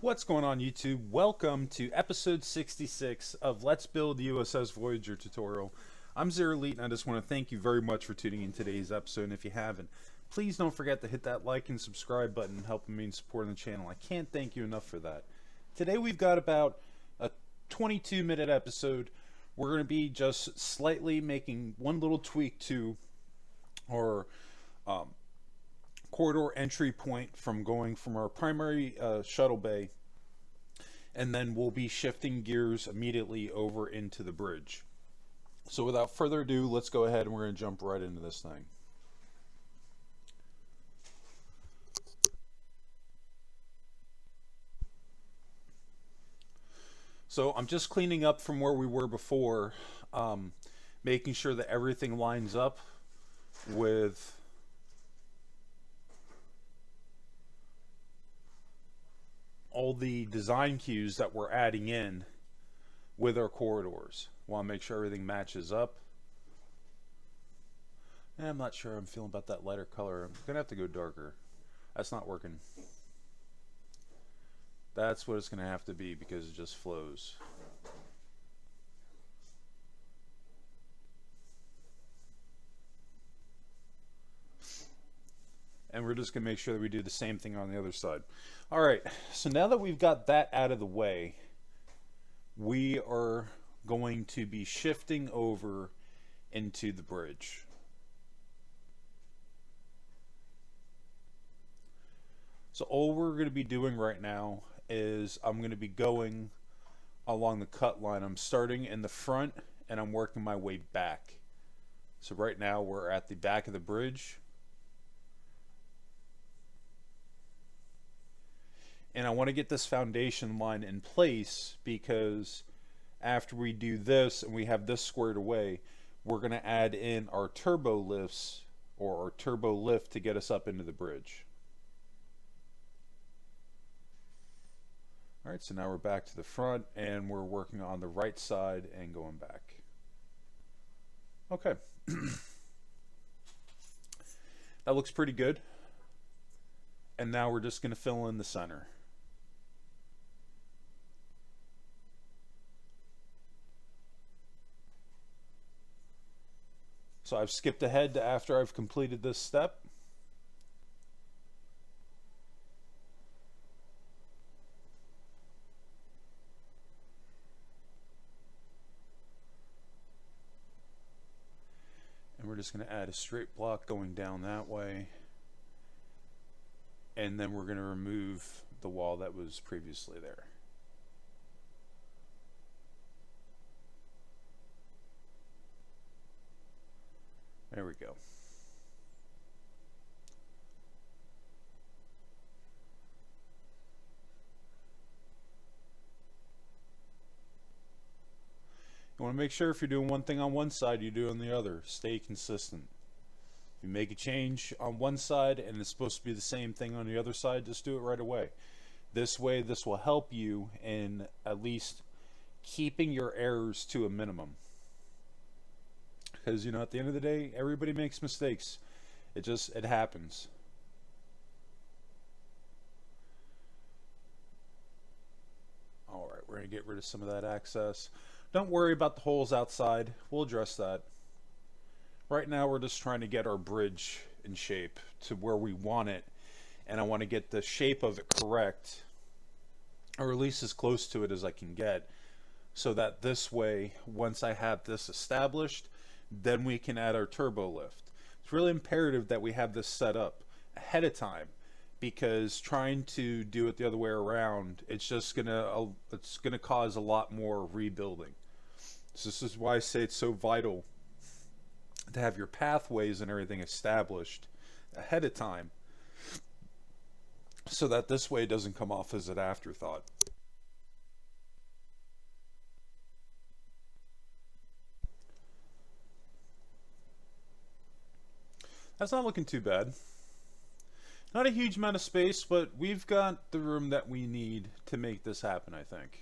What's going on, YouTube? Welcome to episode 66 of Let's Build U.S.S. Voyager tutorial. I'm Zero Elite, and I just want to thank you very much for tuning in today's episode. And if you haven't, please don't forget to hit that like and subscribe button, helping me in supporting the channel. I can't thank you enough for that. Today we've got about a 22-minute episode. We're going to be just slightly making one little tweak to our corridor entry point from going from our primary shuttle bay, and then we'll be shifting gears immediately over into the bridge. So without further ado, let's go ahead and we're going to jump right into this thing. So I'm just cleaning up from where we were before, making sure that everything lines up with all the design cues that we're adding in with our corridors. Want to make sure everything matches up. And I'm not sure I'm feeling about that lighter color. I'm gonna have to go darker. That's not working. That's what it's gonna have to be because it just flows. And we're just going to make sure that we do the same thing on the other side. All right, so now that we've got that out of the way, we are going to be shifting over into the bridge. So all we're going to be doing right now is I'm going to be going along the cut line. I'm starting in the front and I'm working my way back. So right now we're at the back of the bridge. And I want to get this foundation line in place because after we do this and we have this squared away, we're going to add in our turbo lifts or our turbo lift to get us up into the bridge. All right, so now we're back to the front and we're working on the right side and going back. Okay. That looks pretty good. And now we're just going to fill in the center. So I've skipped ahead to after I've completed this step. And we're just going to add a straight block going down that way. And then we're going to remove the wall that was previously there. There we go. You want to make sure if you're doing one thing on one side, you do on the other. Stay consistent. If you make a change on one side and it's supposed to be the same thing on the other side, just do it right away. This way, this will help you in at least keeping your errors to a minimum. Because, you know, at the end of the day, everybody makes mistakes. It happens. All right, we're going to get rid of some of that access. Don't worry about the holes outside. We'll address that. Right now, we're just trying to get our bridge in shape to where we want it. And I want to get the shape of it correct, or at least as close to it as I can get, so that this way, once I have this established, then we can add our turbo lift. It's really imperative that we have this set up ahead of time, because trying to do it the other way around, it's gonna cause a lot more rebuilding. So this is why I say it's so vital to have your pathways and everything established ahead of time, so that this way it doesn't come off as an afterthought. That's not looking too bad. Not a huge amount of space, but we've got the room that we need to make this happen, I think.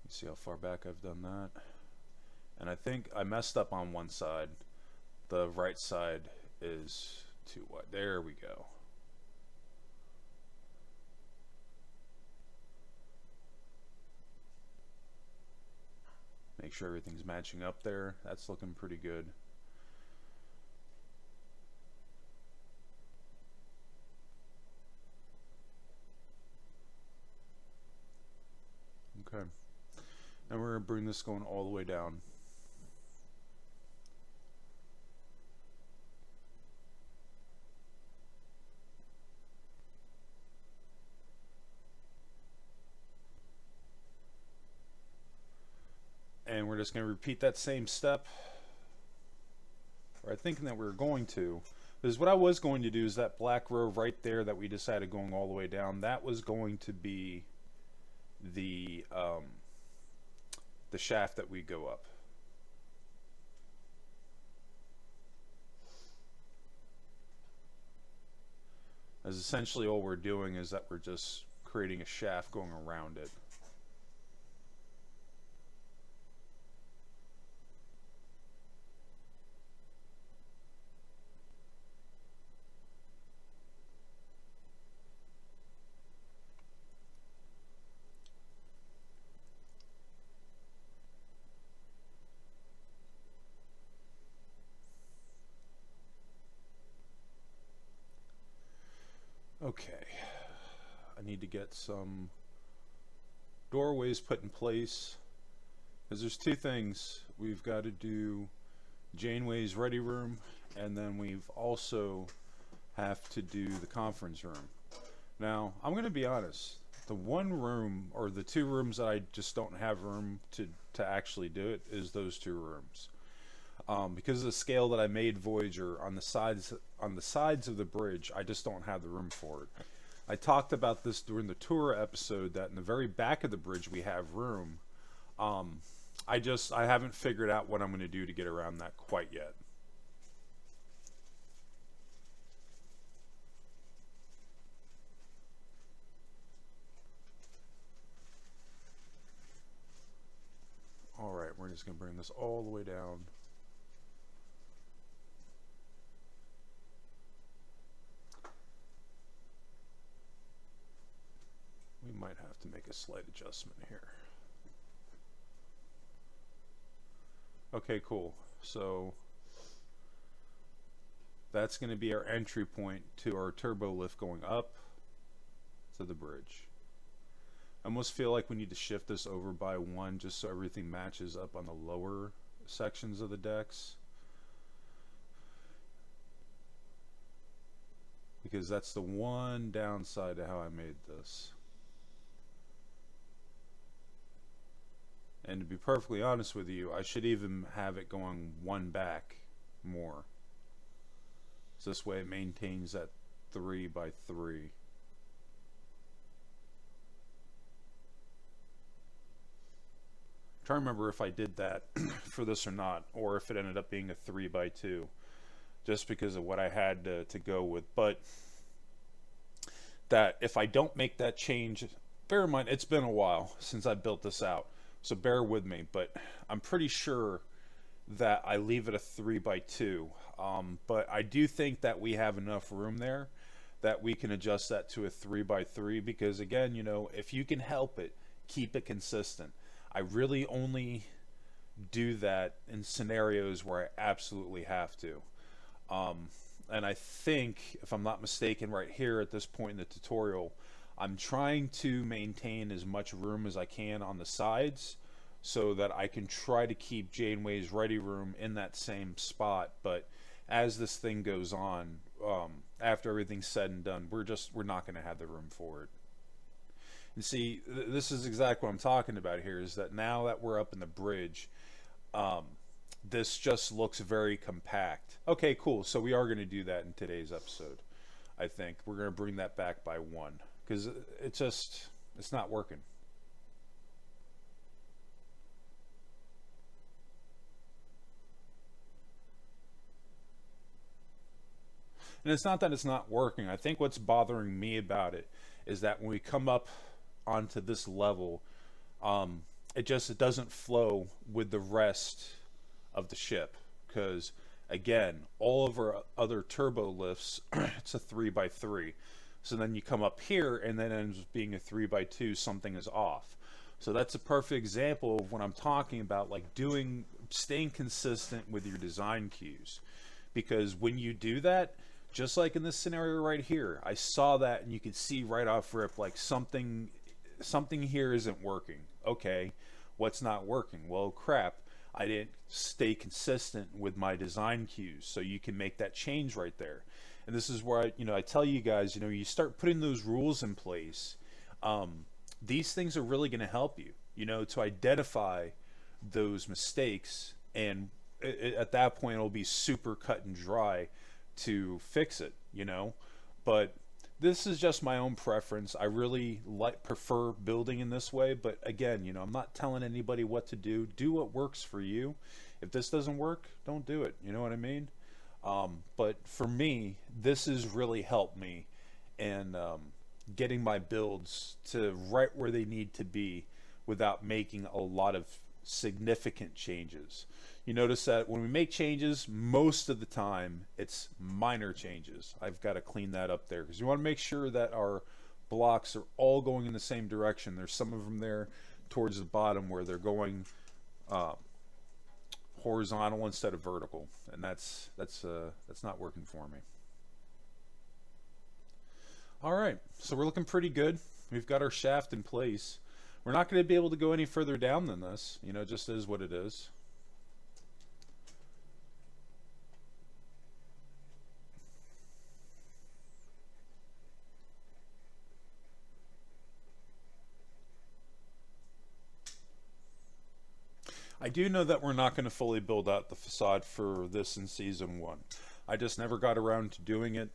See how far back I've done that. And I think I messed up on one side. The right side is too wide. There we go. Make sure everything's matching up there. That's looking pretty good. Okay. Now we're going to bring this going all the way down. And we're just going to repeat that same step. Or I'm thinking that we're going to. Because what I was going to do is that black row right there that we decided going all the way down, that was going to be the shaft that we go up. As essentially all we're doing is that we're just creating a shaft going around it. Okay, I need to get some doorways put in place, because there's two things. We've got to do Janeway's ready room, and then we've also have to do the conference room. Now, I'm going to be honest, the one room, or the two rooms that I just don't have room to actually do it, is those two rooms. Because of the scale that I made Voyager on the sides of the bridge, I just don't have the room for it. I talked about this during the tour episode, that in the very back of the bridge we have room. I haven't figured out what I'm going to do to get around that quite yet. Alright, we're just going to bring this all the way down. We might have to make a slight adjustment here. Okay, cool. So that's going to be our entry point to our turbo lift going up to the bridge. I almost feel like we need to shift this over by one just so everything matches up on the lower sections of the decks. Because that's the one downside to how I made this. And to be perfectly honest with you, I should even have it going one back more. So this way it maintains that 3 by 3. I'm trying to remember if I did that for this or not, or if it ended up being a 3 by 2, just because of what I had to go with. But that if I don't make that change, bear in mind it's been a while since I built this out. So bear with me, but I'm pretty sure that I leave it a 3 by 2. But I do think that we have enough room there that we can adjust that to a 3 by 3, because again, you know, if you can help it, keep it consistent. I really only do that in scenarios where I absolutely have to. And I think, if I'm not mistaken, right here at this point in the tutorial, I'm trying to maintain as much room as I can on the sides so that I can try to keep Janeway's ready room in that same spot. But as this thing goes on, after everything's said and done, we're not going to have the room for it. And see, this is exactly what I'm talking about here, is that now that we're up in the bridge, this just looks very compact. Okay, cool. So we are going to do that in today's episode. I think we're going to bring that back by 1. Because it's not working. And it's not that it's not working. I think what's bothering me about it is that when we come up onto this level, it doesn't flow with the rest of the ship, because again, all of our other turbo lifts, it's a 3x3. So then you come up here and then it ends up being a 3x2, something is off. So that's a perfect example of what I'm talking about, like staying consistent with your design cues. Because when you do that, just like in this scenario right here, I saw that and you could see right off rip, like something here isn't working. Okay, what's not working? Well, crap, I didn't stay consistent with my design cues. So you can make that change right there. And this is where I tell you guys, you start putting those rules in place. These things are really going to help you, to identify those mistakes, and at that point it'll be super cut and dry to fix it, But this is just my own preference. I really prefer building in this way, but again, I'm not telling anybody what to do. Do what works for you. If this doesn't work, don't do it. You know what I mean? But for me, this has really helped me in getting my builds to right where they need to be without making a lot of significant changes. You notice that when we make changes, most of the time it's minor changes. I've got to clean that up there because you want to make sure that our blocks are all going in the same direction. There's some of them there towards the bottom where they're going horizontal instead of vertical, and that's not working for me. All right, so we're looking pretty good. We've got our shaft in place. We're not going to be able to go any further down than this. It just is what it is. I do know that we're not going to fully build out the facade for this in season 1. I just never got around to doing it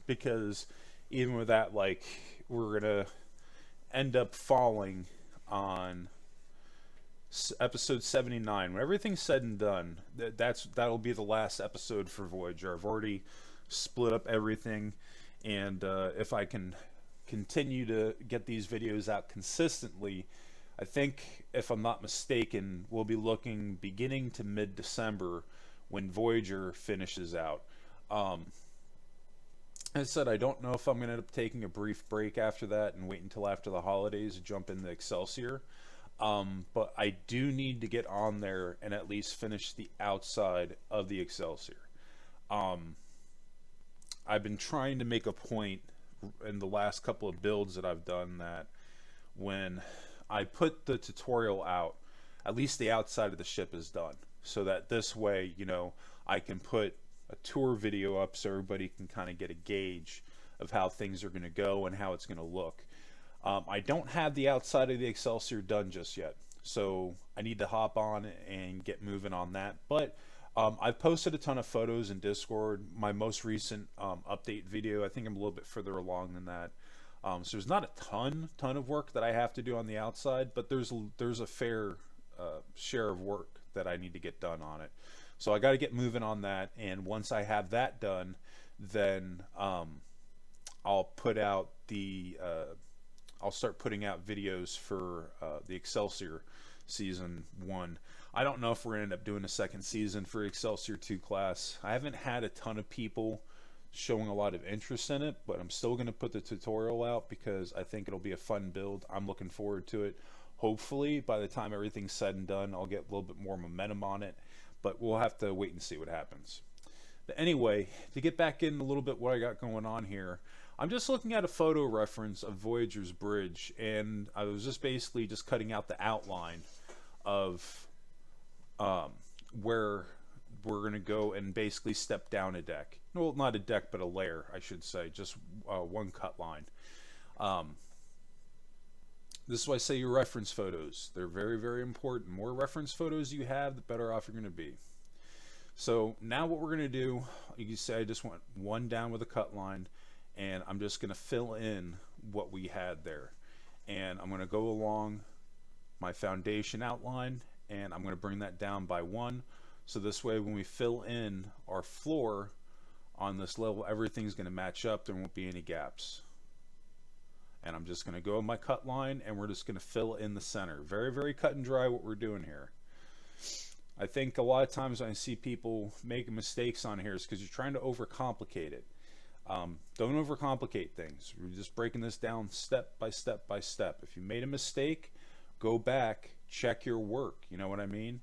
because even with that, like, we're going to end up falling on episode 79. When everything's said and done, that'll be the last episode for Voyager. I've already split up everything, and if I can continue to get these videos out consistently, I think, if I'm not mistaken, we'll be looking beginning to mid-December when Voyager finishes out. As I said, I don't know if I'm going to end up taking a brief break after that and wait until after the holidays to jump into Excelsior. But I do need to get on there and at least finish the outside of the Excelsior. I've been trying to make a point in the last couple of builds that I've done that when I put the tutorial out, at least the outside of the ship is done. So that this way, I can put a tour video up so everybody can kind of get a gauge of how things are going to go and how it's going to look. I don't have the outside of the Excelsior done just yet, so I need to hop on and get moving on that. But I've posted a ton of photos in Discord. My most recent update video, I think I'm a little bit further along than that. So there's not a ton of work that I have to do on the outside, but there's a fair share of work that I need to get done on it. So I got to get moving on that, and once I have that done, then I'll put out I'll start putting out videos for the Excelsior season 1. I don't know if we're going to end up doing a second season for Excelsior 2 class. I haven't had a ton of people showing a lot of interest in it, but I'm still going to put the tutorial out because I think it'll be a fun build. I'm looking forward to it. Hopefully by the time everything's said and done, I'll get a little bit more momentum on it, but we'll have to wait and see what happens. But anyway, to get back in a little bit what I got going on here, I'm just looking at a photo reference of Voyager's bridge, and I was just basically just cutting out the outline of where we're going to go and basically step down a deck. Well, not a deck, but a layer, I should say, just one cut line. This is why I say your reference photos. They're very, very important. The more reference photos you have, the better off you're going to be. So now what we're going to do, you can say I just want one down with a cut line, and I'm just going to fill in what we had there. And I'm going to go along my foundation outline, and I'm going to bring that down by 1. So this way when we fill in our floor on this level, everything's going to match up. There won't be any gaps. And I'm just going to go on my cut line, and we're just going to fill in the center. Very, very cut and dry what we're doing here. I think a lot of times when I see people making mistakes on here is because you're trying to overcomplicate it. Don't overcomplicate things. We're just breaking this down step by step by step. If you made a mistake, go back, check your work. You know what I mean?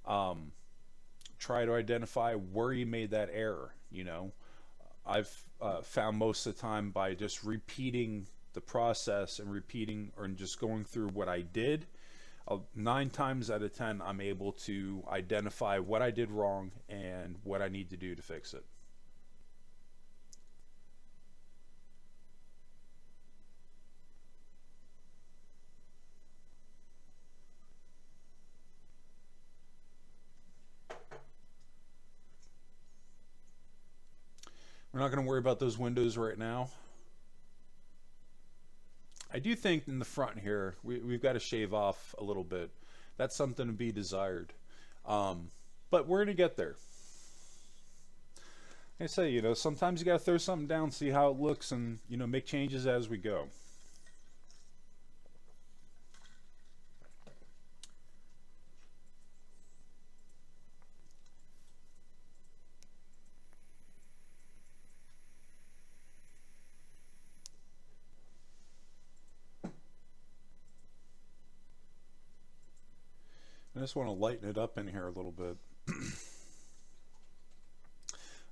Um, Try to identify where you made that error. I've found most of the time by just repeating the process and repeating or just going through what I did, 9 times out of 10, I'm able to identify what I did wrong and what I need to do to fix it. We're not going to worry about those windows right now. I do think in the front here, we've got to shave off a little bit. That's something to be desired. But we're going to get there. Like I say, sometimes you got to throw something down, see how it looks, and, make changes as we go. I just want to lighten it up in here a little bit.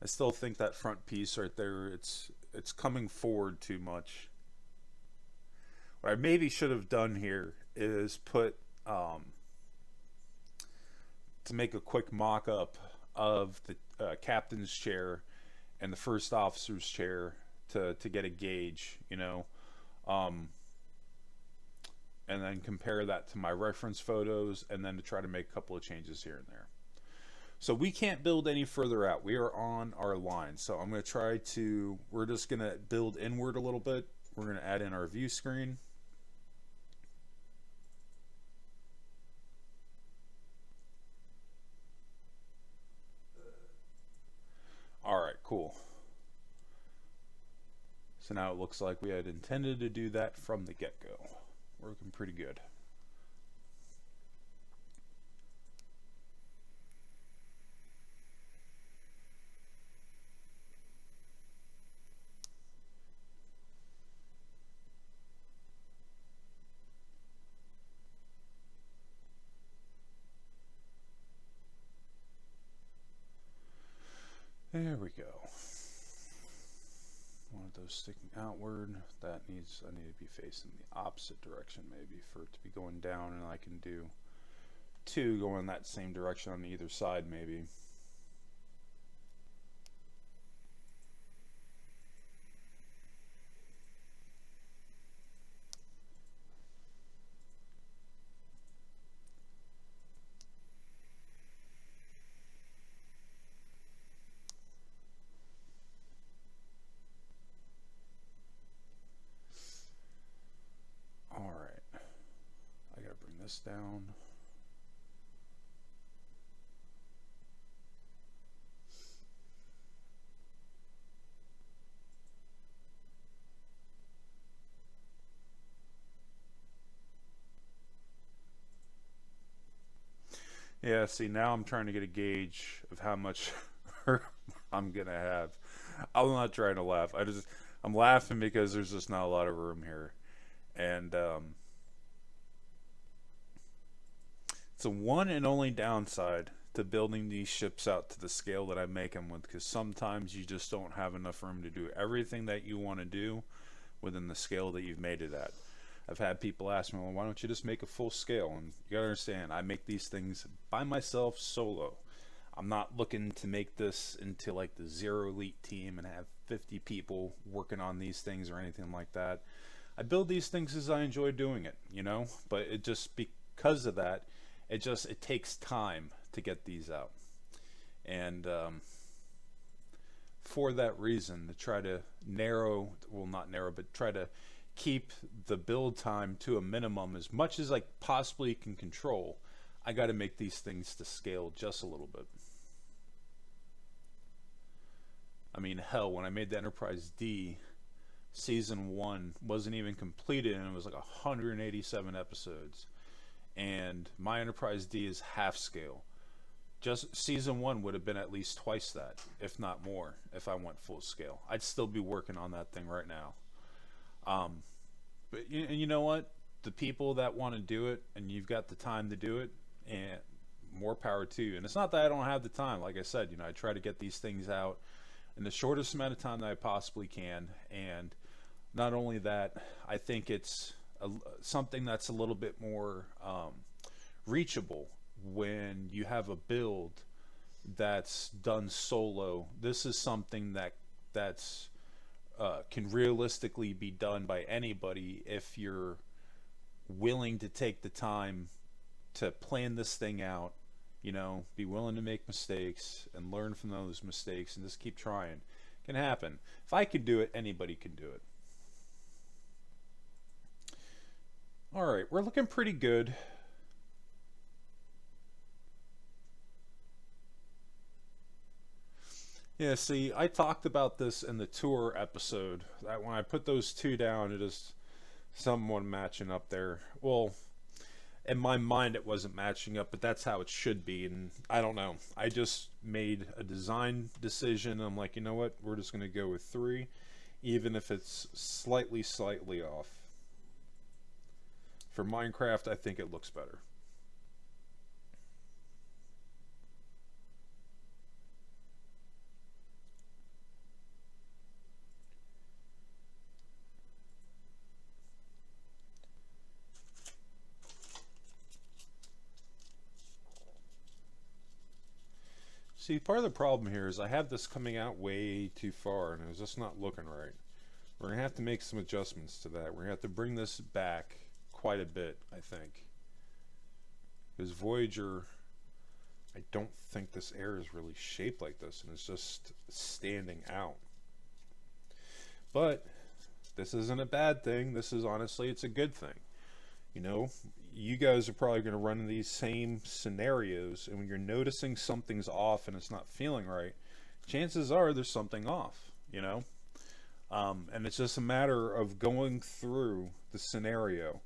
I still think that front piece right there, it's coming forward too much. What I maybe should have done here is put to make a quick mock-up of the captain's chair and the first officer's chair to get a gauge, and then compare that to my reference photos, and then to try to make a couple of changes here and there. So we can't build any further out. We are on our line. So I'm going to we're just going to build inward a little bit. We're going to add in our view screen. All right, cool. So now it looks like we had intended to do that from the get-go. Working pretty good. There we go. One of those sticking outward. I need to be facing the opposite direction maybe for it to be going down, and I can do 2 going that same direction on either side maybe. This down. Yeah, see, now I'm trying to get a gauge of how much I'm gonna have. I'm not trying to laugh. I'm laughing because there's just not a lot of room here, and it's a one and only downside to building these ships out to the scale that I make them with, because sometimes you just don't have enough room to do everything that you want to do within the scale that you've made it at. I've had people ask me, well, why don't you just make a full scale? And you gotta understand, I make these things by myself, solo. I'm not looking to make this into like the Zero Elite team and have 50 people working on these things or anything like that. I build these things as I enjoy doing it, but it just, because of that, it takes time to get these out. And for that reason, to try to try to keep the build time to a minimum as much as I possibly can control, I got to make these things to scale just a little bit. I mean, hell, when I made the Enterprise D, season 1 wasn't even completed, and it was like 187 episodes. And my Enterprise D is half scale. just season 1 would have been at least twice that, if not more, if I went full scale. I'd still be working on that thing right now. But you know what? The people that want to do it, and you've got the time to do it, and more power to you. And it's not that I don't have the time. Like I said, I try to get these things out in the shortest amount of time that I possibly can. And not only that, I think it's something that's a little bit more reachable when you have a build that's done solo. This is something that's can realistically be done by anybody if you're willing to take the time to plan this thing out, be willing to make mistakes and learn from those mistakes and just keep trying. It can happen. If I could do it, anybody can do it. All right, we're looking pretty good. Yeah, see, I talked about this in the tour episode, that when I put those two down, it is someone matching up there. Well, in my mind it wasn't matching up, but that's how it should be. And I don't know, I just made a design decision. I'm like, you know what, we're just going to go with 3, even if it's slightly off. For Minecraft, I think it looks better. See, part of the problem here is I have this coming out way too far, and it's just not looking right. We're going to have to make some adjustments to that. We're going to have to bring this back quite a bit, I think. Because Voyager, I don't think this air is really shaped like this, and it's just standing out. But this isn't a bad thing. This is honestly, it's a good thing. You guys are probably going to run into these same scenarios, and when you're noticing something's off and it's not feeling right, chances are there's something off, and it's just a matter of going through the scenario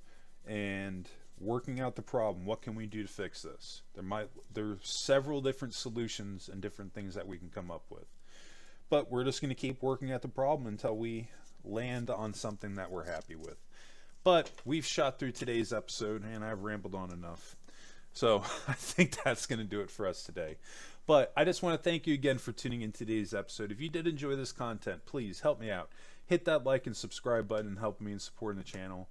and working out the problem. What can we do to fix this? There's several different solutions and different things that we can come up with, but we're just going to keep working at the problem until we land on something that we're happy with. But we've shot through today's episode, and I've rambled on enough. So I think that's going to do it for us today. But I just want to thank you again for tuning in today's episode. If you did enjoy this content, please help me out. Hit that like and subscribe button and help me in supporting the channel.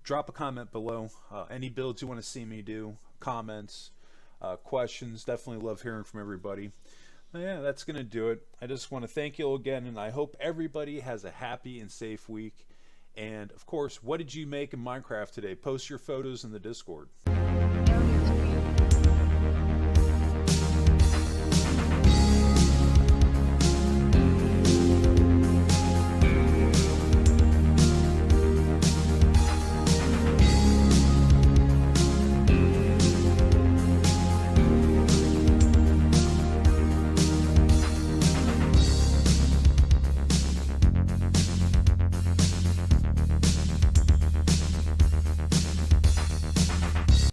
Drop a comment below. Any builds you want to see me do, comments, questions. Definitely love hearing from everybody. Yeah, that's going to do it. I just want to thank you all again, and I hope everybody has a happy and safe week. And of course, what did you make in Minecraft today? Post your photos in the Discord.